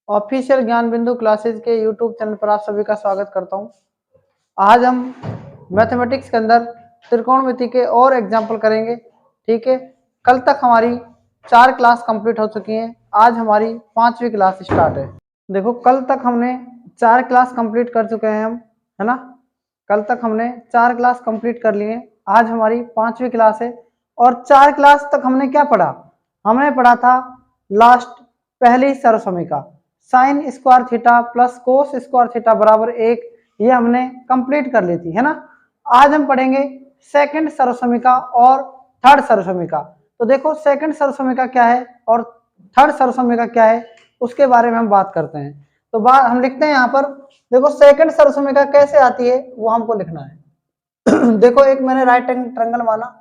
Official ज्ञान बिंदु classes के यूट्यूब चैनल पर आप सभी का स्वागत करता हूं। आज हम मैथमेटिक्स के अंदर त्रिकोणमिति के और एग्जाम्पल करेंगे। ठीक है, कल तक हमारी 4 क्लास कंप्लीट हो चुकी हैं। आज हमारी 5वीं क्लास स्टार्ट है। देखो, कल तक हमने 4 क्लास कंप्लीट कर चुके हैं हम, है ना। कल तक हमने 4 क्लास कंप्लीट कर लिए। आज हमारी 5वीं क्लास है और 4 क्लास तक हमने क्या पढ़ा? हमने पढ़ा था लास्ट पहली सर्वसमीका sine square theta plus cos square theta बराबर 1। ये हमने कंप्लीट कर ली थी, है ना। आज हम पढ़ेंगे सेकंड सर्वसमीका और थर्ड सर्वसमीका। तो देखो, सेकंड सर्वसमीका क्या है और थर्ड सर्वसमीका क्या है, उसके बारे में हम बात करते हैं। तो बात हम लिखते हैं यहाँ पर। देखो, सेकंड सर्वसमीका कैसे आती है वो हमको लिखना है। देखो, एक मैंने राइट ट्रायंगल माना,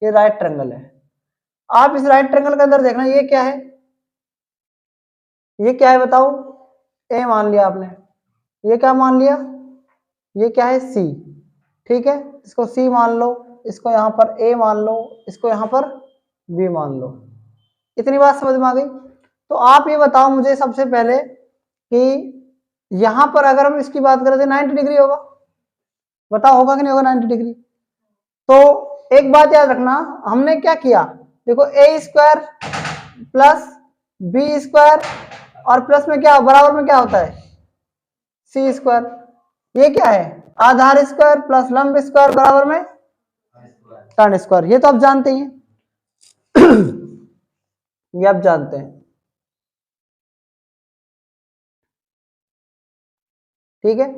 ये राइट ट्रायंगल है। आप इस राइट ट्रायंगल के अंदर देखना, ये क्या है, ये क्या है बताओ? ए मान लिया आपने, ये क्या मान लिया, ये क्या है, सी। ठीक है, इसको सी मान लो, इसको यहाँ पर ए मान लो, इसको यहाँ पर बी मान लो। इतनी बात समझ में आ गई? तो आप ये बताओ मुझे सबसे पहले कि यहाँ पर अगर हम इसकी बात करें तो 90 डिग्री होगा। बताओ, होगा कि नहीं होगा 90 डिग्री? तो एक बात याद रखना, हमने क्या किया, देखो ए स्क्वायर प्लस बी स्क्वायर और प्लस में क्या बराबर में क्या होता है, सी स्क्वायर। ये क्या है, आधार स्क्वायर प्लस लंब स्क्वायर बराबर में टर्न स्क्वायर। ये तो आप जानते ही हैं। ये आप जानते हैं। ठीक है,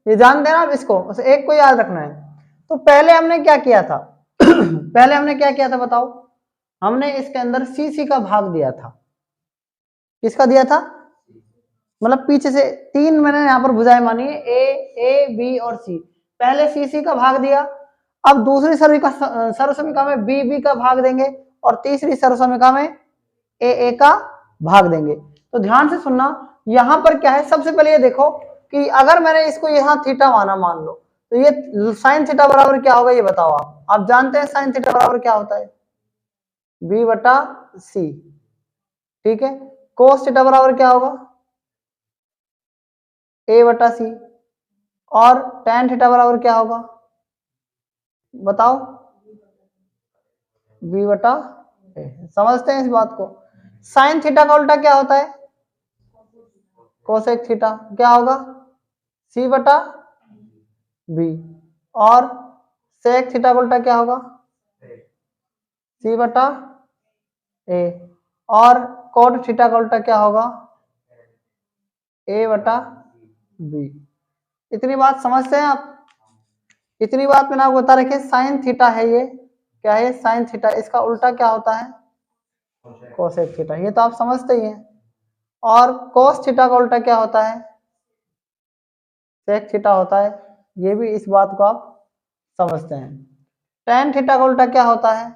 ये जानते हैं ना आप इसको, बस एक को याद रखना है। तो पहले हमने क्या किया था? पहले हमने क्या किया था बताओ? हमने इसके अंदर सी का भाग दिया था। किसका दिया था? मतलब पीछे से 3 मैंने यहाँ पर भुजाएं मानी है, ए बी और सी। पहले सी का भाग दिया, अब दूसरी सर्वसमीका में बी का भाग देंगे और तीसरी सर्वसमीका में ए का भाग देंगे। तो ध्यान से सुनना, यहाँ पर क्या है, सबसे पहले ये देखो कि अगर मैंने इसको यहाँ थीटा माना, मान लो, तो ये साइन थीटा बराबर क्या होगा, ये बताओ आप जानते हैं साइन थीटा बराबर क्या होता है, बी बटा सी। ठीक है, कोस थीटा बराबर क्या होगा, ए बटा सी। और tan थीटा बराबर क्या होगा बताओ, बी बटा ए। समझते हैं इस बात को? साइन थीटा का उल्टा क्या होता है, कोसेक थीटा। क्या होगा, सी बटा बी। और सेक थीटा का उल्टा क्या होगा, सी बटा ए। और कोट थीटा का उल्टा क्या होगा, ए बटा बी। इतनी बात समझते हैं आप? इतनी बात मैंने आपको बता रखी है। साइन थीटा है, ये क्या है, साइन थीटा, इसका उल्टा क्या होता है, कोसेक थीटा। ये तो आप समझते ही हैं। और कोस थीटा का उल्टा क्या होता है, सेक थीटा होता है। ये भी इस बात को आप समझते हैं। tan थीटा का उल्टा क्या होता है,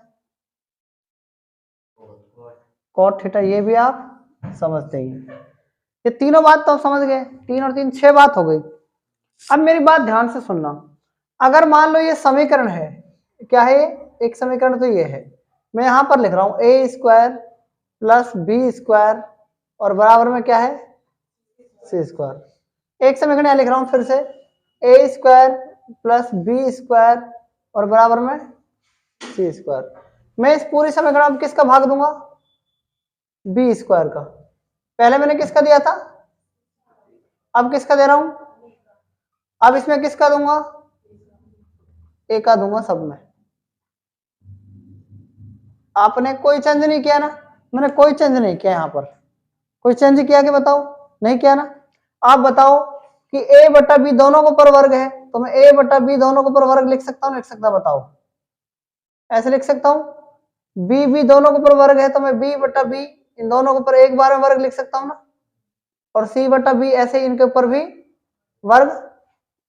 कोट थीटा। ये भी आप समझते ही हैं। ये तीनों बात तो आप समझ गए, 3 और 3 6 बात हो गई। अब मेरी बात ध्यान से सुनना, अगर मान लो ये समीकरण है, क्या है, एक समीकरण तो ये है, मैं यहां पर लिख रहा हूं ए स्क्वायर प्लस बी स्क्वायर और बराबर में क्या है, सी स्क्वायर। एक समीकरण यहां लिख रहा हूं फिर से, ए स्क्वायर प्लस बी स्क्वायर और बराबर में सी स्क्वायर। मैं इस पूरी समीकरण अब किसका भाग दूंगा, बी स्क्वायर का। पहले मैंने किसका दिया था, अब किसका दे रहा हूं, अब इसमें किसका दूंगा, ए का दूंगा सब में। आपने कोई चेंज नहीं किया ना, मैंने कोई चेंज नहीं किया यहाँ पर। कोई चेंज किया कि बताओ, नहीं किया ना। आप बताओ कि ए बटा बी दोनों को पर वर्ग है, तो मैं ए बटा बी दोनों को पर वर्ग लिख सकता हूँ, लिख सकता, बताओ? ऐसे लिख सकता हूँ। बी दोनों को पर वर्ग है तो मैं बी बटा बी इन दोनों को पर एक बार में वर्ग लिख सकता हूँ ना। और सी बटा बी ऐसे इनके ऊपर भी वर्ग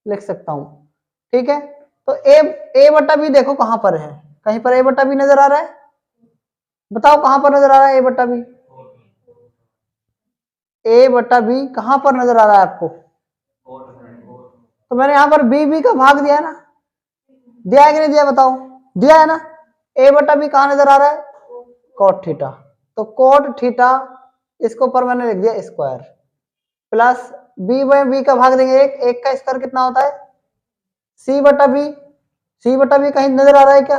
लिख सकता हूँ। ठीक है, तो ए बटा बी देखो कहां पर है, कहीं पर ए बटा बी नजर आ रहा है, बताओ कहां पर नजर आ रहा है ए बटा बी? ए बटा बी कहां पर नजर आ रहा है आपको? तो मैंने यहां पर बी का भाग दिया है ना, दिया है कि नहीं दिया बताओ? दिया है ना। ए बटा बी कहां नजर आ रहा है, कोट थीटा। तो कोट थीटा, इसको पर मैंने लिख दिया square. Plus B by B का भाग देंगे एक, एक का स्क्वायर कितना होता है सी बटा बी। सी बटा बी कहीं नजर आ रहा है क्या,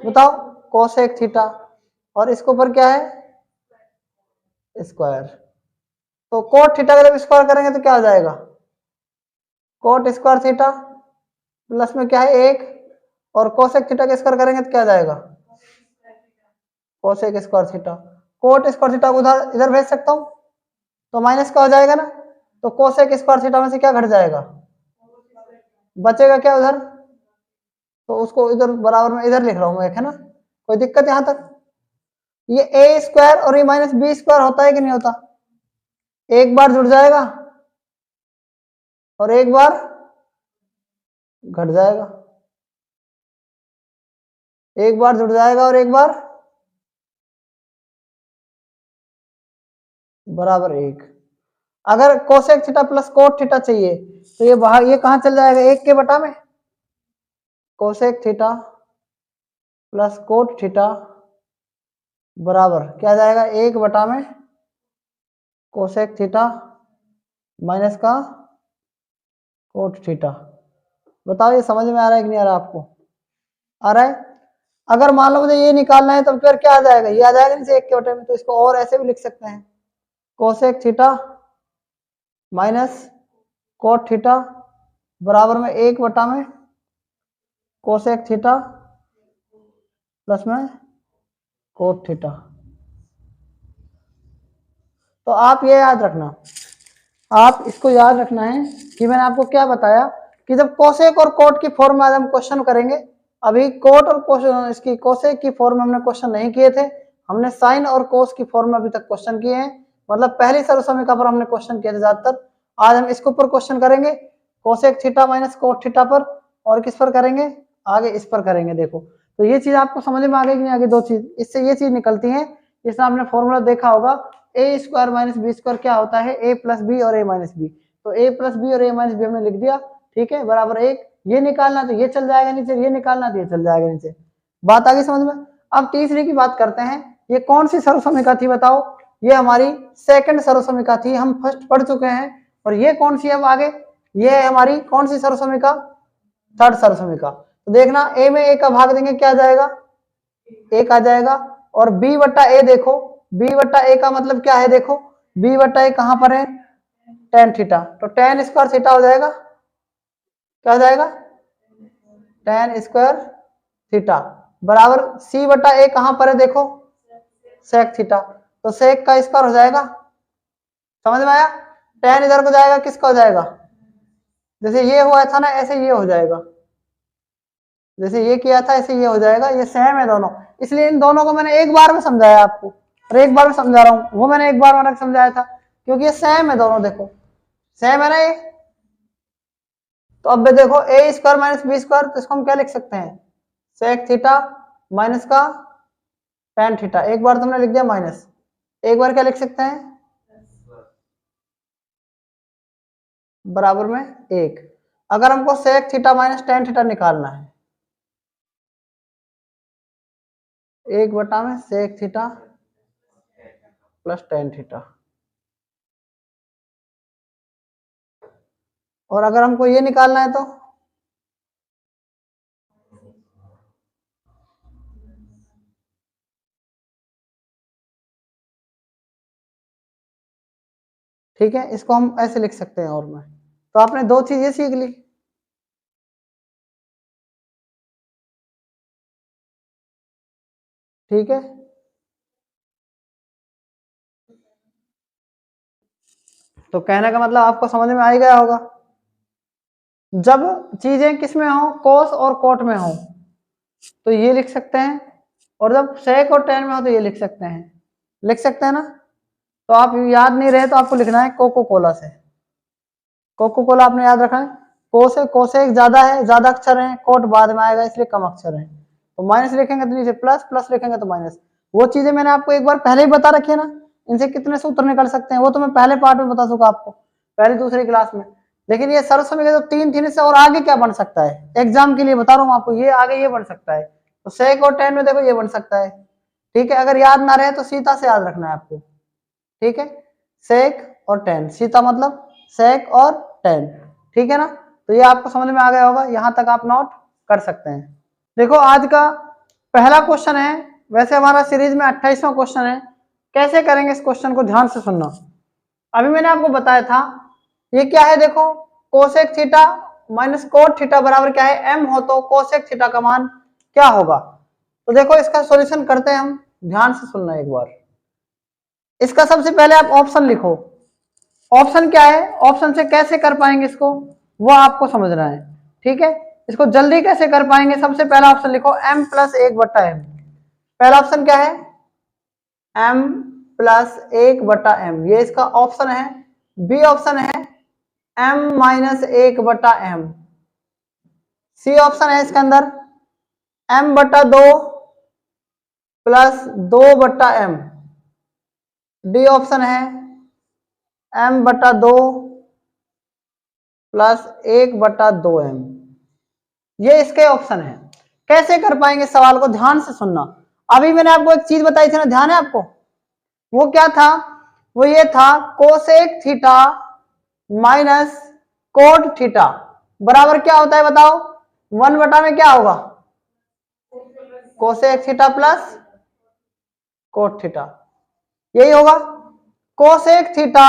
बताओ, कोसेक थीटा, और इसके ऊपर क्या है स्क्वायर। तो कोट थीटा का जब स्क्वायर करेंगे तो क्या हो जाएगा, कोट स्क्वायर थीटा प्लस में क्या है एक, और कोसेक थीटा का स्क्वायर करेंगे तो क्या आ जाएगा cosec square theta. Coat square theta को उधर इधर भेज सकता हूं तो माइनस का हो जाएगा ना, तो कोसेक स्क्वायर थीटा में से क्या घट जाएगा, बचेगा क्या उधर, तो उसको इधर बराबर में इधर लिख रहा हूं मैं, है ना, कोई दिक्कत यहां तक। ये ए स्क्वायर और ये माइनस बी स्क्वायर होता है कि नहीं होता, एक बार जुड़ जाएगा और एक बार घट जाएगा, एक बार जुड़ जाएगा और एक बार बराबर एक। अगर cosec theta plus cot theta चाहिए तो ये बाहर, ये कहां चल जाएगा एक के बटा में, cosec theta plus cot theta बराबर क्या जाएगा एक बटा में कोसेक थीटा माइनस का कोट थीटा। बताओ ये समझ में आ रहा है कि नहीं आ रहा आपको, आ रहा है। अगर मान लो मुझे ये निकालना है तो फिर क्या आ जाएगा, ये आ जाएगा नीचे एक के बटे में, तो इसको और ऐसे भी लिख सकते हैं cosec theta minus cot theta बराबर में एक बटा में कोसेक थीटा प्लस में कोट थीटा। तो आप ये याद रखना, आप इसको याद रखना है कि मैंने आपको क्या बताया कि जब कोसेक और कोट की फॉर्म में आज हम क्वेश्चन करेंगे, अभी कोट और इसकी कोसेक की फॉर्म में हमने क्वेश्चन नहीं किए थे, हमने साइन और कोस की फॉर्म में अभी तक क्वेश्चन किए हैं, मतलब पहली सर्वसमीका पर हमने क्वेश्चन किए थे ज्यादातर। आज हम इसके ऊपर क्वेश्चन करेंगे cosec theta minus cot theta पर, और किस पर करेंगे आगे इस पर करेंगे। देखो तो ये चीज आपको समझ में आ गई कि नहीं आगे, दो चीज इससे ये चीज निकलती है, इसमें आपने फॉर्मूला देखा होगा ए स्क्वायर माइनस बी स्क्वायर क्या होता है ए प्लस बी और ए माइनस बी, तो ए प्लस बी और ए माइनस बी हमने लिख दिया, ठीक है, बराबर एक। ये निकालना तो ये चल जाएगा नीचे, ये निकालना तो ये चल जाएगा नीचे, बात आगे समझ में। अब तीसरी की बात करते हैं, ये कौन सी सर्वसमीका थी बताओ, ये हमारी सेकंड सर्वसमीका थी, हम फर्स्ट पढ़ चुके हैं, और ये कौन सी है अब आगे, ये है हमारी कौन सी सर्वसमीका, थर्ड सर्वसमीका। तो देखना ए में ए का भाग देंगे क्या आ जाएगा एक आ जाएगा, और बी बट्टा ए देखो, बी बट्टा ए का मतलब क्या है, देखो बी बट्टा ए कहां पर है टेन थीटा, तो टेन स्क्वायर थीटा हो जाएगा, क्या हो जाएगा टेन स्क्वायर थीटा बराबर सी बटा ए कहां पर है देखो सेक थीटा, तो सेक का स्क्वायर हो जाएगा, समझ में आया। टेन इधर को जाएगा किसका हो जाएगा, जैसे ये हुआ था ना ऐसे ये हो जाएगा, जैसे ये किया था ऐसे ये हो जाएगा, ये सेम है दोनों, इसलिए इन दोनों को मैंने एक बार में समझाया आपको, और एक बार में समझा रहा हूं, वो मैंने एक बार में समझाया था क्योंकि ये सेम है दोनों, देखो सेम है ना ये। तो अब देखो ए स्क्वायर माइनस बी स्क्वायर, तो इसको हम क्या लिख सकते हैं सेक थीटा माइनस का टेन थीटा, एक बार तुमने लिख दिया माइनस, एक बार क्या लिख सकते हैं बराबर में एक। अगर हमको sec theta minus tan theta निकालना है, एक बटा में sec theta plus tan theta, और अगर हमको ये निकालना है तो ठीक है, इसको हम ऐसे लिख सकते हैं, और में तो आपने दो चीजें सीख ली, ठीक है। तो कहने का मतलब आपको समझ में आ ही गया होगा, जब चीजें किस में हो कोस और कोट में हो तो ये लिख सकते हैं, और जब सेक और टेन में हो तो ये लिख सकते हैं, लिख सकते हैं ना। तो आप याद नहीं रहे तो आपको लिखना है कोको कोला से, कोको कोला आपने याद रखा है, कोसेक ज्यादा है, ज्यादा अक्षर है, कोट बाद में आएगा इसलिए कम अक्षर है, तो माइनस लिखेंगे तो नीचे प्लस, प्लस लिखेंगे तो माइनस। वो चीजें मैंने आपको एक बार पहले ही बता रखी है ना, इनसे कितने सूत्र निकल सकते हैं वो तो मैं पहले पार्ट में बता चुका आपको, पहली दूसरी क्लास में। लेकिन ये सर्वसमीका जो तीन थी, इससे और आगे क्या बन सकता है, एग्जाम के लिए बता रहा हूँ आपको, ये आगे ये बन सकता है, तो सेक और टेन में देखो ये बन सकता है, ठीक है। अगर याद ना रहे तो सीधा से याद रखना है आपको, ठीक है, सेक और टेन, सीता मतलब सेक और टेन, ठीक है ना। तो ये आपको समझ में आ गया होगा, यहां तक आप नोट कर सकते हैं। देखो आज का पहला क्वेश्चन है, वैसे हमारा सीरीज में 28वां क्वेश्चन है। कैसे करेंगे इस क्वेश्चन को ध्यान से सुनना। अभी मैंने आपको बताया था ये क्या है, देखो cosec theta minus cot theta बराबर क्या है, एम हो तो कोसेक थीटा का मान क्या होगा। तो देखो इसका सॉल्यूशन करते हैं हम, ध्यान से सुनना एक बार। इसका सबसे पहले आप ऑप्शन लिखो। ऑप्शन क्या है, ऑप्शन से कैसे कर पाएंगे इसको वो आपको समझना है, ठीक है। इसको जल्दी कैसे कर पाएंगे, सबसे पहला ऑप्शन लिखो m प्लस 1/m। पहला ऑप्शन क्या है, m प्लस 1/m, ये इसका ऑप्शन है। बी ऑप्शन है m minus 1/m। C option है इसके अंदर m/2 plus 2/m। D option है m/2 प्लस 1/2m। ये इसके ऑप्शन है। कैसे कर पाएंगे सवाल को, ध्यान से सुनना। अभी मैंने आपको एक चीज बताई थी ना, ध्यान है आपको, वो क्या था, वो ये था cosec theta minus cot theta बराबर क्या होता है बताओ, 1 में क्या होगा, cosec theta plus cot theta, यही होगा। Cosec theta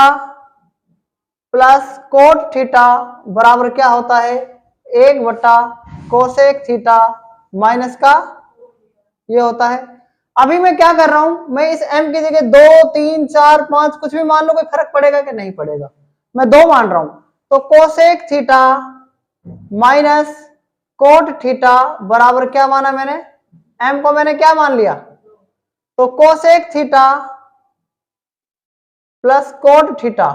plus cot theta बराबर क्या होता है, 1/कोसेक थीटा माइनस का ये होता है। अभी मैं क्या कर रहा हूं, मैं इस m की जगह 2 3 4 5 कुछ भी मान लो, कोई फर्क पड़ेगा कि नहीं पड़ेगा, मैं 2 मान रहा हूं। तो cosec theta minus cot theta बराबर क्या माना मैंने, m को मैंने क्या मान लिया, तो cosec theta plus cot theta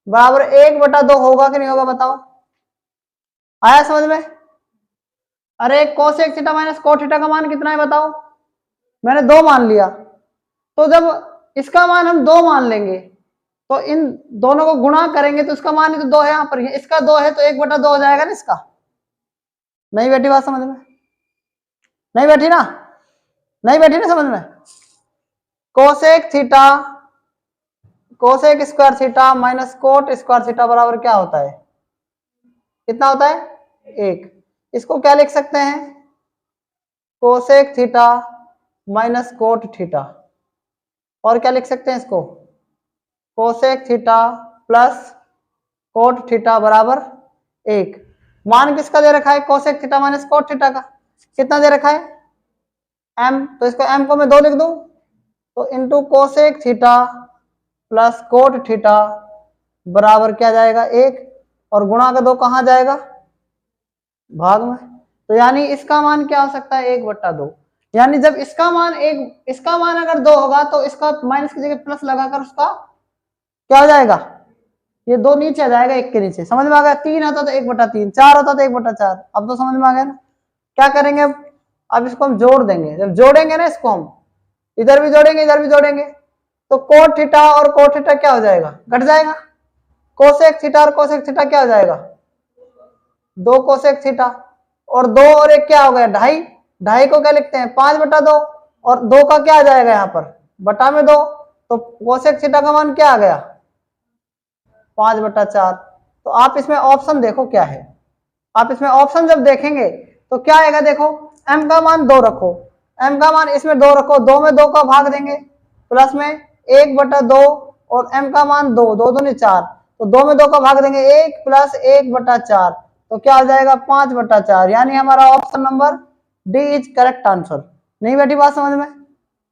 बराबर 1/2 होगा कि नहीं होगा बताओ, आया समझ में। अरे cosec theta minus cot theta का मान कितना है बताओ, मैंने 2 मान लिया। तो जब इसका मान हम 2 मान लेंगे तो इन दोनों को गुणा करेंगे तो इसका मान ही तो 2 है, यहाँ पर इसका 2 है तो 1/2 हो जाएगा ना इसका। नहीं बैठी बात समझ में, नहीं बैठी ना, नहीं बैठी ना समझ में। Cosec theta cosec square theta minus cot square theta बराबर क्या होता है, कितना होता है, 1। इसको क्या लिख सकते हैं, cosec theta minus cot theta, और क्या लिख सकते हैं इसको, cosec theta plus cot theta बराबर 1। मान किसका दे रखा है, cosec theta minus cot theta का, कितना दे रखा है, m। तो इसको m को मैं 2 लिख दूं, तो into cosec theta plus cot theta बराबर क्या जाएगा, 1, और गुणा का 2 कहां जाएगा, भाग में। तो यानी इसका मान क्या हो सकता है, 1/2। यानी जब इसका मान इसका मान अगर 2 होगा तो इसका माइनस की जगह प्लस लगाकर उसका क्या हो जाएगा, ये 2 नीचे आ जाएगा, 1 के नीचे, समझ में आ गया। 3 होता तो 1/3, 4 होता तो 1/4। अब तो समझ में आ गया ना। क्या करेंगे अब इसको हम जोड़ देंगे, जब जोड़ेंगे ना इसको हम इधर भी जोड़ेंगे इधर भी जोड़ेंगे, तो कोट थीटा और कोट थीटा क्या हो जाएगा, घट जाएगा। कोसेक थीटा और कोसेक थीटा क्या हो जाएगा, 2 कोसेक थीटा, और 2 और 1 क्या हो गया, 2.5। 2.5 को क्या लिखते हैं, 5/2, और 2 का क्या आ जाएगा यहाँ पर, बटा में 2, तो कोसेक थीटा का मान क्या आ गया, 5/4। तो आप इसमें ऑप्शन देखो क्या है, आप इसमें ऑप्शन जब देखेंगे तो क्या आएगा, देखो m का मान 2 रखो, m का मान इसमें 2 रखो, 2 में 2 का भाग देंगे, प्लस में 1/2, और m का मान 2, 2 दूनी 4, तो 2 में 2 का भाग देंगे 1 प्लस 1/4, तो क्या आ जाएगा 5/4। यानी हमारा option number D is correct answer. नहीं बैठी बात समझ में,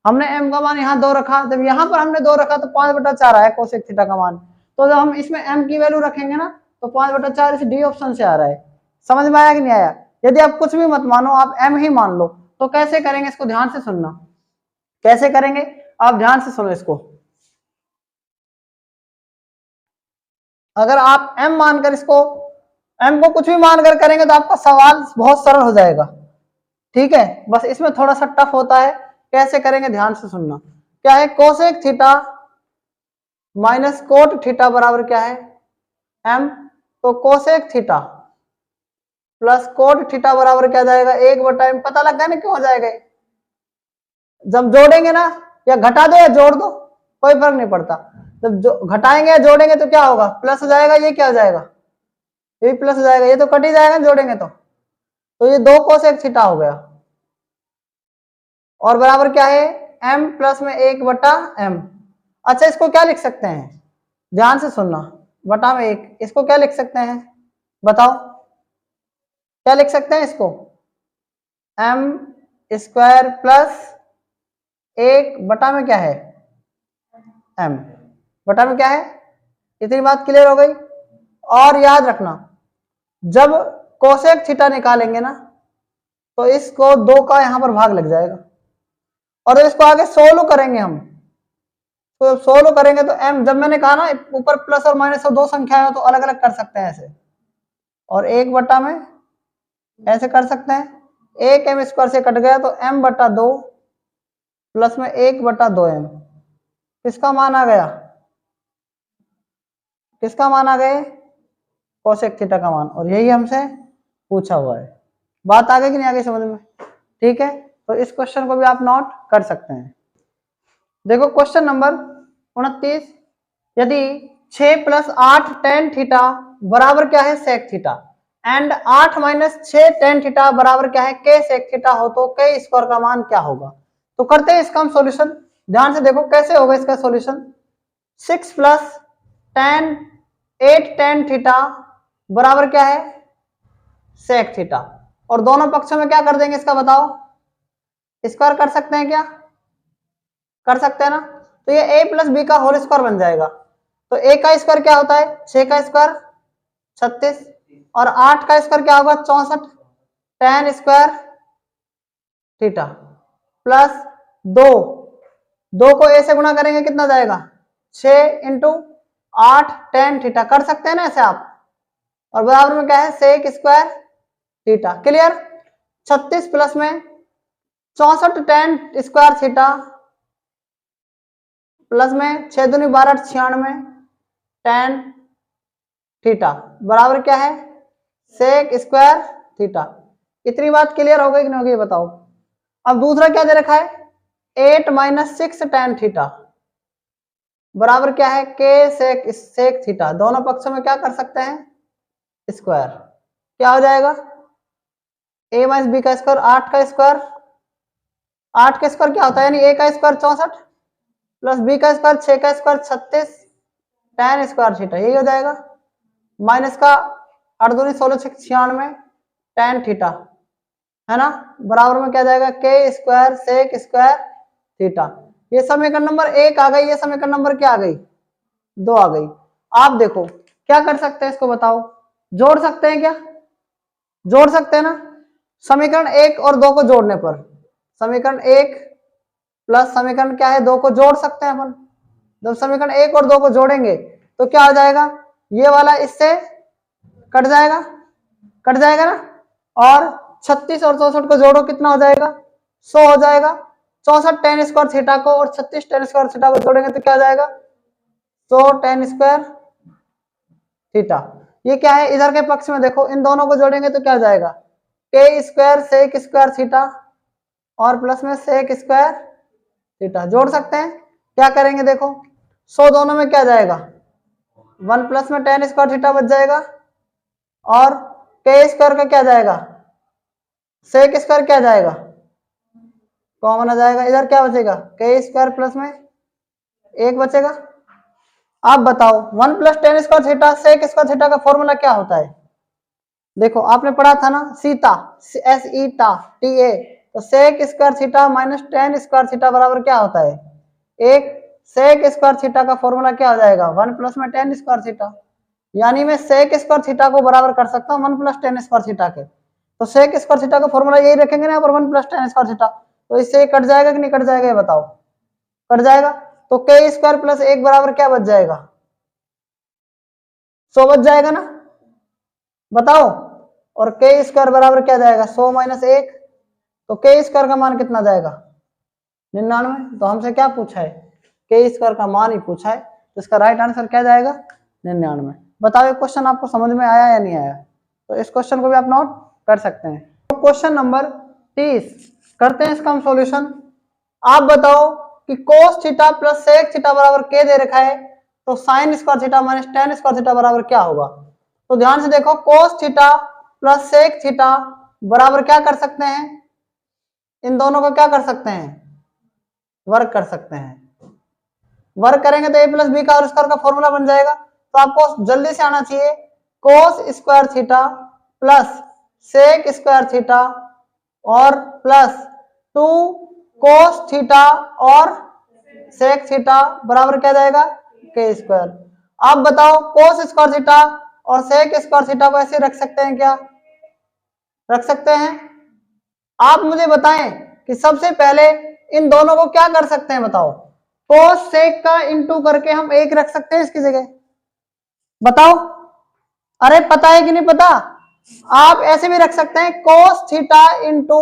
हमने m का मान यहाँ 2 रखा, जब यहाँ पर हमने 2 रखा तो 5/4 आया कोसेक थीटा का मान, तो जब हम इसमें m की वैल्यू रखेंगे ना तो 5/4 इस डी ऑप्शन से आ रहा है। समझ में आया कि नहीं आया। यदि आप कुछ भी मत मानो, आप m ही मान लो, तो कैसे करेंगे इसको, ध्यान से सुनना, कैसे करेंगे आप ध्यान से सुनो इसको। अगर आप m मानकर इसको m को कुछ भी मानकर करेंगे तो आपका सवाल बहुत सरल हो जाएगा, ठीक है। बस इसमें थोड़ा सा टफ होता है, कैसे करेंगे ध्यान से सुनना। क्या है, cosec theta minus cot theta बराबर क्या है, m। तो cosec theta plus cot theta बराबर क्या जाएगा, 1/m। पता लग गया ना क्यों हो जाएगा, जब जोड़ेंगे ना, या घटा दो या जोड़ दो कोई फर्क नहीं पड़ता, जब जो घटाएंगे या जोड़ेंगे तो क्या होगा, प्लस हो जाएगा, ये क्या हो जाएगा, ये भी प्लस हो जाएगा, ये तो कट ही जाएगा जोड़ेंगे तो ये 2 cos थीटा हो गया। और बराबर क्या है, m प्लस में 1/m। अच्छा इसको क्या लिख सकते हैं, ध्यान से सुनना, बटा में 1, इसको क्या लिख सकते हैं बताओ, क्या लिख सकते हैं इसको, m स्क्वायर प्लस 1 बटा में क्या है, m बटा में क्या है। इतनी बात क्लियर हो गई। और याद रखना, जब कोसेक थीटा निकालेंगे ना तो इसको 2 का यहां पर भाग लग जाएगा, और इसको आगे सोल्व करेंगे हम, तो सोल्व करेंगे तो m, जब मैंने कहा ना ऊपर प्लस और माइनस दो संख्याएं हो तो अलग अलग कर सकते हैं ऐसे, और 1 बटा में ऐसे कर सकते हैं, 1m स्क्वायर से कट गया तो m/2 प्लस में 1/2m, किसका मान आ गया, किसका मान आ गया, कोसेक थीटा का मान, और यही हमसे पूछा हुआ है। बात आ गई कि नहीं आ गई समझ में, ठीक है। तो इस क्वेश्चन को भी आप नोट कर सकते हैं। देखो क्वेश्चन नंबर 29, यदि 6 + 8 tan थीटा बराबर क्या है sec theta, and 8 - 6 tan theta बराबर क्या है k sec थीटा हो तो k स्क्वायर का मान क्या होगा। तो करते हैं इसका हम सॉल्यूशन, ध्यान से देखो कैसे होगा इसका सॉल्यूशन। 6 + 8 tan थीटा बराबर क्या है sec थीटा, और दोनों पक्षों में क्या कर देंगे इसका बताओ, स्क्वायर कर सकते हैं क्या, कर सकते हैं ना, तो ये a + b का होल स्क्वायर बन जाएगा। तो a का स्क्वायर क्या होता है, 6 का स्क्वायर 36, और 8 का स्क्वायर क्या होगा 64 tan स्क्वायर थीटा प्लस 2 को a से गुणा करेंगे कितना जाएगा 6 × 8 tan थीटा, कर सकते हैं ना ऐसे आप, और बराबर में क्या है sec square theta, clear. 36 plus में 64 tan स्क्वायर थीटा प्लस में 6 दूनी 12 96 tan थीटा बराबर क्या है सेक स्क्वायर थीटा। इतनी बात क्लियर हो गई कि नहीं होगी बताओ। अब दूसरा क्या दे रखा है 8 - 6 tan थीटा बराबर क्या है के सेक थीटा, दोनों पक्षों में क्या कर सकते हैं स्क्वायर, क्या हो जाएगा a - b का स्क्वायर 8 का स्क्वायर, 8 का स्क्वायर क्या होता है यानी a का स्क्वायर 64 प्लस b का स्क्वायर 6 का स्क्वायर 36 tan स्क्वायर थीटा, यही हो जाएगा, माइनस का 8 दूनी 16 96 tan थीटा है ना, बराबर में क्या जाएगा के स्क्वायर सेक स्क्वायर थीटा। ये समीकरण नंबर 1 आ गई, ये समीकरण नंबर क्या आ गई 2 आ गई। आप देखो क्या कर सकते हैं इसको बताओ, जोड़ सकते हैं क्या, जोड़ सकते हैं ना, समीकरण 1 और 2 को जोड़ने पर समीकरण 1 प्लस समीकरण क्या है 2 को जोड़ सकते हैं अपन। जब समीकरण 1 और 2 को जोड़ेंगे तो क्या हो जाएगा, ये वाला इससे कट जाएगा, कट जाएगा ना, और 36 और 64 को जोड़ो कितना हो जाएगा 100 हो जाएगा। 64 tan स्क्वायर थीटा को और 36 tan स्क्वायर थीटा को जोड़ेंगे तो क्या हो जाएगा 100 tan स्क्वायर थीटा। ये क्या है इधर के पक्ष में देखो, इन दोनों को जोड़ेंगे तो क्या हो जाएगा के स्क्वायर सेक स्क्वायर थीटा और प्लस में सेक स्क्वायर थीटा, जोड़ सकते हैं। क्या करेंगे देखो 100 दोनों में क्या जाएगा 1 प्लस में tan स्क्वायर थीटा बच जाएगा, और के स्क्वायर का क्या जाएगा सेक स्क्वायर क्या जाएगा कॉमन आ जाएगा, इधर क्या बचेगा के स्क्वायर प्लस में 1 बचेगा। आप बताओ 1 + tan square theta sec square theta का फॉर्मूला क्या होता है, देखो आपने पढ़ा था ना सीता SETA TA, तो sec square theta minus tan square theta बराबर क्या होता है एक, सेक स्क्वायर थीटा का फॉर्मूला क्या हो जाएगा 1 प्लस में tan स्क्वायर थीटा, यानी मैं सेक स्क्वायर थीटा को बराबर कर सकता हूँ 1 + tan स्क्वायर थीटा के। तो सेक स्क्वायर थीटा का फॉर्मूला यही रखेंगे ना पर 1 + tan स्क्वायर थीटा, तो इससे कट जाएगा कि नहीं कट जाएगा ये बताओ, कट जाएगा। तो के स्क्वायर प्लस 1 बराबर क्या बच जाएगा 100 बच जाएगा ना, बताओ। और के स्क्वायर बराबर क्या जाएगा 100 - 1, तो के स्क्वायर का मान कितना जाएगा 99। तो हमसे क्या पूछा है के स्क्वायर का मान ही पूछा है, तो इसका राइट आंसर क्या जाएगा 99। बताओ ये क्वेश्चन आपको समझ में आया या नहीं आया, तो इस क्वेश्चन को भी आप नोट कर सकते हैं। तो क्वेश्चन नंबर 30 करते हैं इसका हम सॉल्यूशन। आप बताओ कि cos theta plus sec theta बराबर के दे रखा है, तो sine square theta minus tan square theta बराबर क्या होगा? तो ध्यान से देखो, cos theta plus sec theta बराबर क्या कर सकते हैं? इन दोनों को क्या कर सकते हैं? वर्क कर सकते हैं। वर्क करेंगे तो ए प्लस बी का और स्क्वायर का फॉर्मूला बन जाएगा। तो आपको जल्दी से आना चाहिए cos square theta plus sec square theta और प्लस 2 कोस थीटा और सेक थीटा बराबर क्या जाएगा? के स्क्वायर। आप बताओ कोस स्क्वायर थीटा और सेक स्क्वायर थीटा को ऐसे रख सकते हैं क्या? रख सकते हैं? आप मुझे बताएं कि सबसे पहले इन दोनों को क्या कर सकते हैं, बताओ। कोस सेक का इंटू करके हम एक रख सकते हैं इसकी जगह, बताओ। अरे पता है कि नहीं पता? आप ऐसे भी रख सकते हैं cos theta into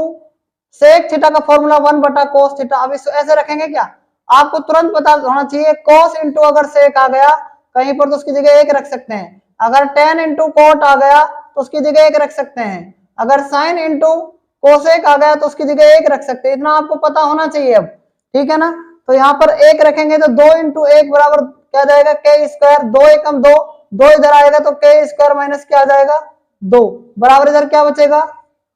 sec theta का फॉर्मूला 1 बटा कोस थीटा। अब इसको ऐसे रखेंगे क्या? आपको तुरंत पता होना चाहिए कोस इंटू अगर सेक आ गया कहीं पर तो उसकी जगह एक रख सकते हैं। अगर टेन इंटू कोट आ गया तो उसकी जगह एक रख सकते हैं। अगर साइन इंटू कोसेक आ गया तो उसकी जगह एक रख सकते हैं। इतना आपको पता होना चाहिए अब, ठीक है ना? तो यहाँ पर एक रखेंगे तो 2 इंटू एक बराबर क्या जाएगा? के स्क्वायर। 2 एकम 2, 2 इधर आएगा तो के स्क्वायर माइनस क्या आ जाएगा? 2 बराबर इधर क्या बचेगा?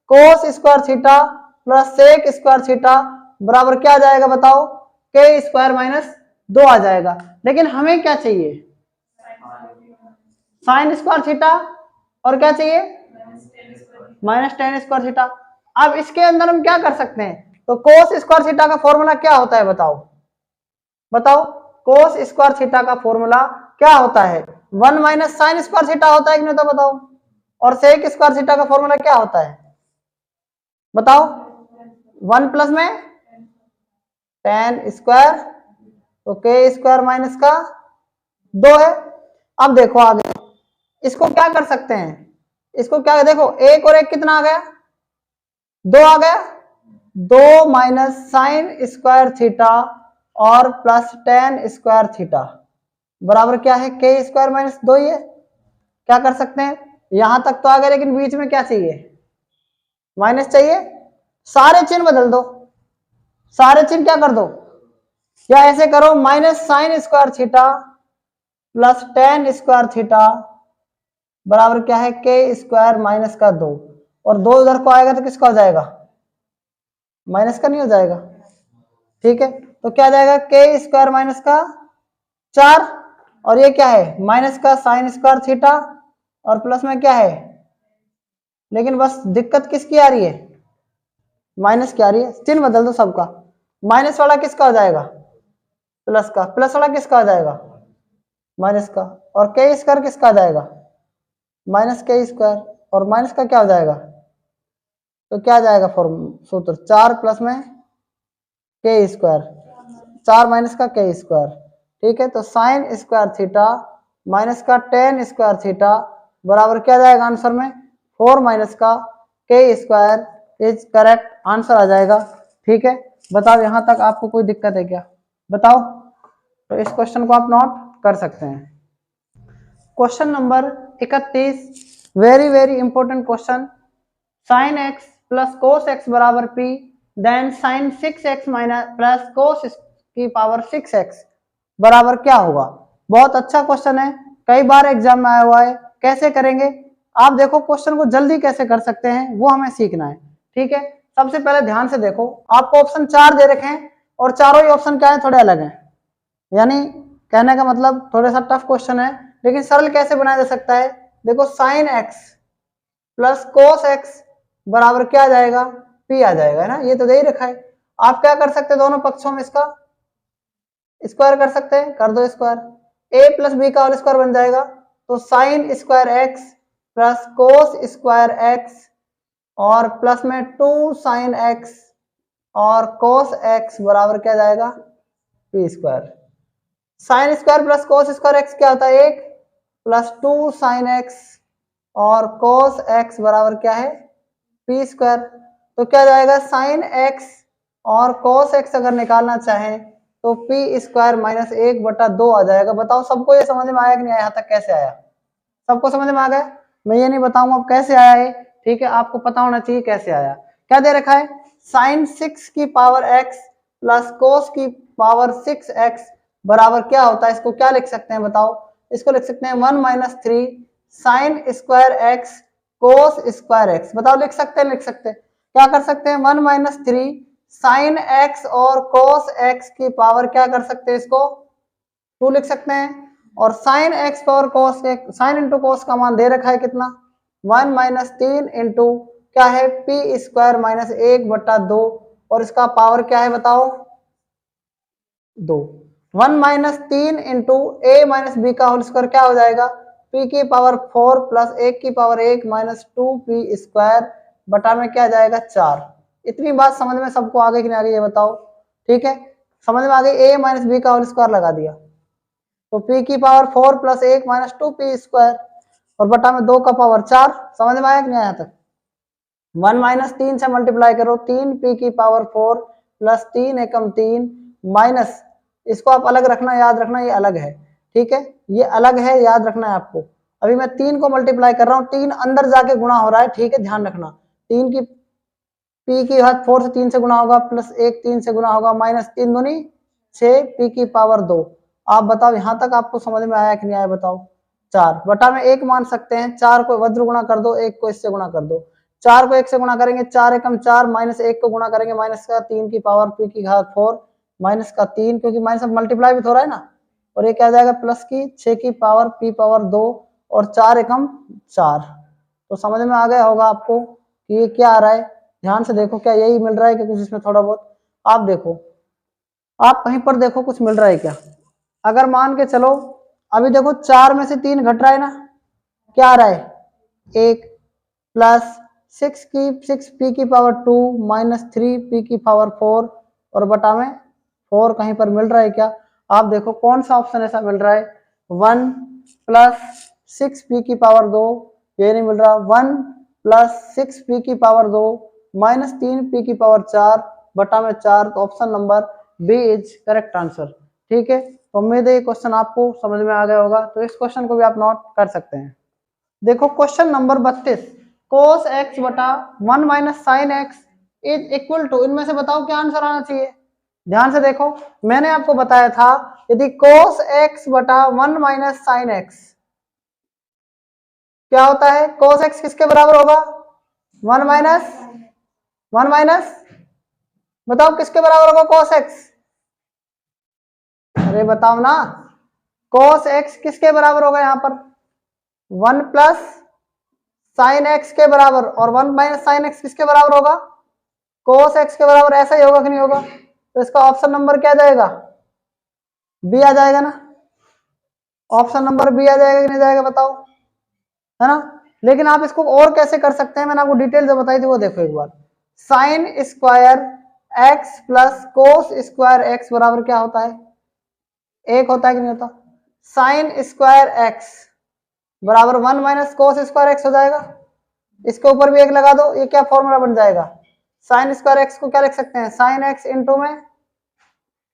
Cos square theta plus sec square theta बराबर क्या आ जाएगा बताओ? के स्क्वायर माइनस 2 आ जाएगा। लेकिन हमें क्या चाहिए? साइन स्क्वायर थीटा और क्या चाहिए? Minus tan square theta. अब इसके अंदर हम क्या कर सकते हैं? तो कोस स्क्वायर थीटा का फॉर्मूला क्या होता है बताओ? बताओ कोस स्क्वायर थीटा का फॉर्मूला क्या होता है? 1 माइनस साइन स्क्वायर थीटा होता है कि नहीं, तो बताओ। और सेक स्क्वायर थीटा का फॉर्मूला क्या होता है बताओ? 1 प्लस में टेन स्क्वायर, तो के स्क्वायर माइनस का 2 है। अब देखो आगे इसको क्या कर सकते हैं? इसको क्या, देखो एक और एक कितना आ गया? 2 आ गया। 2 माइनस साइन स्क्वायर थीटा और प्लस टेन स्क्वायर थीटा बराबर क्या है? के स्क्वायर माइनस 2 ही है। क्या कर सकते हैं? यहां तक तो आ गया, लेकिन बीच में क्या चाहिए? माइनस चाहिए। सारे चिन्ह बदल दो, सारे चिन्ह क्या कर दो, या ऐसे करो minus sign square theta plus ten square theta बराबर क्या है? के स्क्वायर माइनस का 2। और 2 इधर को आएगा तो किसका हो जाएगा? माइनस का नहीं हो जाएगा, ठीक है। तो क्या जाएगा? के स्क्वायर माइनस का 4 और ये क्या है? माइनस का साइन स्क्वायर थीटा और प्लस में क्या है? लेकिन बस दिक्कत किसकी आ रही है? माइनस की आ रही है। चिन्ह बदल दो सबका। माइनस वाला किसका हो जाएगा? प्लस का। प्लस वाला किसका हो जाएगा? माइनस का। और के स्क्वायर किसका आ जाएगा? माइनस के स्क्वायर। और माइनस का क्या हो जाएगा? तो क्या जाएगा फॉर्म सूत्र? 4 प्लस में के स्क्वायर, 4 माइनस का के स्क्वायर, ठीक है। तो साइन स्क्वायर थीटा माइनस का टेन स्क्वायर थीटा बराबर क्या जाएगा आंसर में? 4 माइनस का के स्क्वायर इज करेक्ट आंसर आ जाएगा, ठीक है। बताओ यहां तक आपको कोई दिक्कत है क्या? बताओ। तो इस क्वेश्चन को आप नोट कर सकते हैं। Question number 31, very very important question. Sine x plus cos x बराबर p, then sine 6x minus plus cos की पावर 6x बराबर क्या होगा? बहुत अच्छा क्वेश्चन है, कई बार एग्जाम में आया हुआ है। कैसे करेंगे आप देखो, क्वेश्चन को जल्दी कैसे कर सकते हैं वो हमें सीखना है, ठीक है। सबसे पहले ध्यान से देखो, आपको ऑप्शन 4 दे रखे हैं और चारों ही ऑप्शन क्या है? थोड़े अलग हैं। यानी कहने का मतलब थोड़ा सा टफ क्वेश्चन है, लेकिन सरल कैसे बनाया जा सकता है? देखो sign x plus cos x बराबर क्या आ जाएगा? पी आ जाएगा, है ना। ये तो दे ही रखा है। आप क्या कर सकते हैं? दोनों पक्षों में इसका स्क्वायर कर सकते हैं, कर दो स्क्वायर। ए प्लस बी का होल स्क्वायर बन जाएगा। तो sine square x plus cos square x और प्लस में 2 साइन एक्स और कोस एक्स बराबर क्या जाएगा? P square. Sine square plus cos square x क्या होता है? 1 प्लस 2 साइन एक्स और कोस एक्स बराबर क्या है? P square. तो क्या जाएगा? साइन एक्स और कोस एक्स अगर निकालना चाहें तो पी स्क्वायर माइनस 1/2 आ जाएगा। बताओ सबको ये समझ में आया कि नहीं आया? यहाँ तक कैसे आया? सबको समझ में आ गया? मैं ये नहीं बताऊंगा अब कैसे आया है, ठीक है। आपको पता होना चाहिए कैसे आया। क्या दे रखा है? साइन 6 की पावर x प्लस कोस की पावर 6x बराबर क्या होता है, इसको क्या लिख सकते हैं बताओ, इसको लिख सकते हैं 1 माइनस 3 साइन स्क्वायर एक्स कोस स्क्वायर एक्स। बताओ लिख सकते हैं, लिख सकते हैं, क्या कर सकते हैं 1 माइनस 3 साइन एक्स और कोस एक्स की पावर क्या कर सकते हैं, इसको 2 लिख सकते हैं। और साइन एक्स पावर कोस, साइन इंटू कोस का मान दे रखा है कितना 1 माइनस 3 इंटू क्या है पी स्क्वायर माइनस 1/2 और इसका पावर क्या है बताओ 2। 1 माइनस 3 इंटू ए माइनस बी का होल स्क्वायर क्या हो जाएगा पी की पावर 4 प्लस 1 की पावर 1 माइनस 2 पी स्क्वायर बटा में क्या जाएगा 4। इतनी बात समझ में सबको आ गई कि नहीं आ गई ये बताओ, ठीक है, समझ में आ गई। ए माइनस बी का होल स्क्वायर लगा दिया तो p की power 4 plus 1 minus 2 P square और बटा में 2 का पावर 4। समझ में आया कि नहीं आया तक। 1 माइनस 3 से मल्टीप्लाई करो 3 पी की पावर 4 प्लस 3 एकम 3 माइनस, इसको आप अलग रखना, याद रखना ये अलग है, ठीक है, ये अलग है, याद रखना है आपको। अभी मैं 3 को मल्टीप्लाई कर रहा हूँ, 3 अंदर जाके गुणा हो रहा है, ठीक है, ध्यान रखना। 3 की पी की घात 4 से 3 से गुणा होगा प्लस 1 3 से गुणा होगा माइनस 3 दूनी 6 पी की पावर 2। आप बताओ यहां तक आपको समझ में आया कि नहीं आया बताओ। 4 बटा में 1 मान सकते हैं, 4 को वज्र गुणा कर दो, 1 को इससे गुणा कर दो। 4 को 1 से गुणा करेंगे 4 एकम 4 माइनस 1 को गुणा करेंगे माइनस का 3 की पावर पी की घात 4 माइनस का 3, क्योंकि माइनस अब मल्टीप्लाई भी तो हो रहा है ना, और ये क्या आ जाएगा प्लस की 6 की पावर पी पावर 2 और 4 एकम 4। तो समझ में आ गया होगा आपको कि ये क्या आ रहा है। ध्यान से देखो क्या यही मिल रहा है कि कुछ इसमें थोड़ा बहुत, आप देखो, आप कहीं पर देखो कुछ मिल रहा है क्या। अगर मान के चलो अभी देखो 4 में से 3 घट रहा है ना, क्या आ रहा है 1 प्लस 6 पी की पावर 2 माइनस 3 पी की पावर 4 और बटा में 4 कहीं पर मिल रहा है क्या। आप देखो कौन सा ऑप्शन ऐसा मिल रहा है 1 प्लस 6 पी की पावर 2, ये नहीं मिल रहा। 1 प्लस 6 पी की पावर 2 माइनस 3 पी की पावर 4 बटा में 4, तो option number B is correct answer, ठीक है। तो उम्मीद है ये क्वेश्चन आपको समझ में आ गया होगा, तो इस क्वेश्चन को भी आप नोट कर सकते हैं। देखो क्वेश्चन नंबर 32, cos x बटा 1 minus sine x is equal to, इनमें से बताओ क्या आंसर आना चाहिए। ध्यान से देखो मैंने आपको बताया था यदि cos x बटा 1 माइनस साइन एक्स क्या होता है, cos x किसके बराबर होगा 1 माइनस, बताओ किसके बराबर होगा cos x, अरे बताओ ना, cos x किसके बराबर होगा यहाँ पर 1 प्लस साइन एक्स के बराबर, और 1 माइनस साइन एक्स किसके बराबर होगा cos x के बराबर। ऐसा ही होगा कि नहीं होगा, तो इसका ऑप्शन नंबर क्या जाएगा बी आ जाएगा ना, ऑप्शन नंबर बी आ जाएगा कि नहीं जाएगा बताओ, है ना। लेकिन आप इसको और कैसे कर सकते हैं, मैंने आपको डिटेल जो बताई थी वो देखो एक बार। Sine square x plus cos square x बराबर क्या होता है, 1 होता है कि नहीं होता। साइन स्क्वायर एक्स बराबर 1 माइनस कोस स्क्वायर एक्स हो जाएगा, इसके ऊपर भी 1 लगा दो, ये क्या फॉर्मूला बन जाएगा, साइन स्क्वायर एक्स को क्या लिख सकते हैं साइन एक्स इंटू में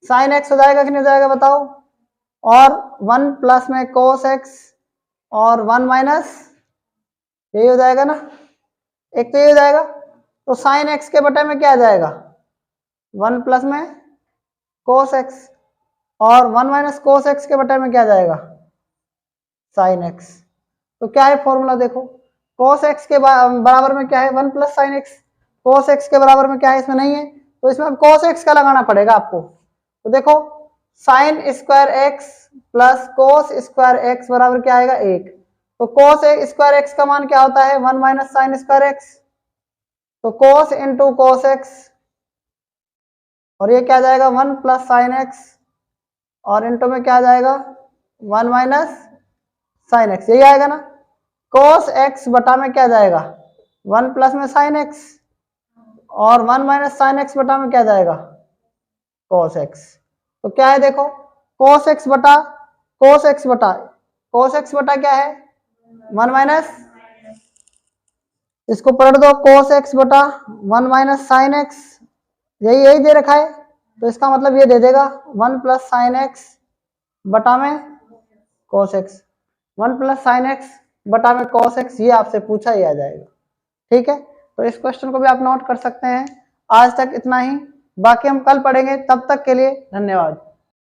साइन एक्स हो जाएगा कि नहीं हो जाएगा बताओ, और 1 प्लस में कोस एक्स और 1 माइनस, यही हो जाएगा ना, एक तो ये हो जाएगा। तो साइन एक्स के बटे में क्या आ जाएगा 1 प्लस में कोस एक्स और 1 माइनस कोस एक्स के बटे में क्या आ जाएगा साइन एक्स। तो क्या है फॉर्मूला देखो, कोस एक्स के बराबर में क्या है 1 plus sine x, cos x के बराबर में क्या है इसमें नहीं है, तो इसमें कोस एक्स का लगाना पड़ेगा आपको। तो देखो sign square x plus cos square x बराबर क्या आएगा 1, तो कोस स्क्वायर एक्स का मान क्या होता है 1 माइनस साइन स्क्वायर एक्स, तो कोस इंटू कोस एक्स, और ये क्या जाएगा 1 प्लस साइन एक्स और इंटू में क्या आ जाएगा 1 माइनस साइन एक्स, यही आएगा ना। कोस एक्स बटा में क्या जाएगा 1 प्लस में साइन एक्स और 1 माइनस साइन एक्स बटा में क्या जाएगा कोस एक्स। तो क्या है देखो कोस एक्स बटा क्या है 1 माइनस, इसको पलट दो कोस एक्स बटा 1 माइनस साइन एक्स, यही दे रखा है, तो इसका मतलब ये दे देगा 1 प्लस साइन एक्स बटा में cos x, 1 plus sine x बटा में कोस एक्स, ये आपसे पूछा ही आ जाएगा, ठीक है। तो इस क्वेश्चन को भी आप नोट कर सकते हैं। आज तक इतना ही, बाकी हम कल पढ़ेंगे, तब तक के लिए धन्यवाद।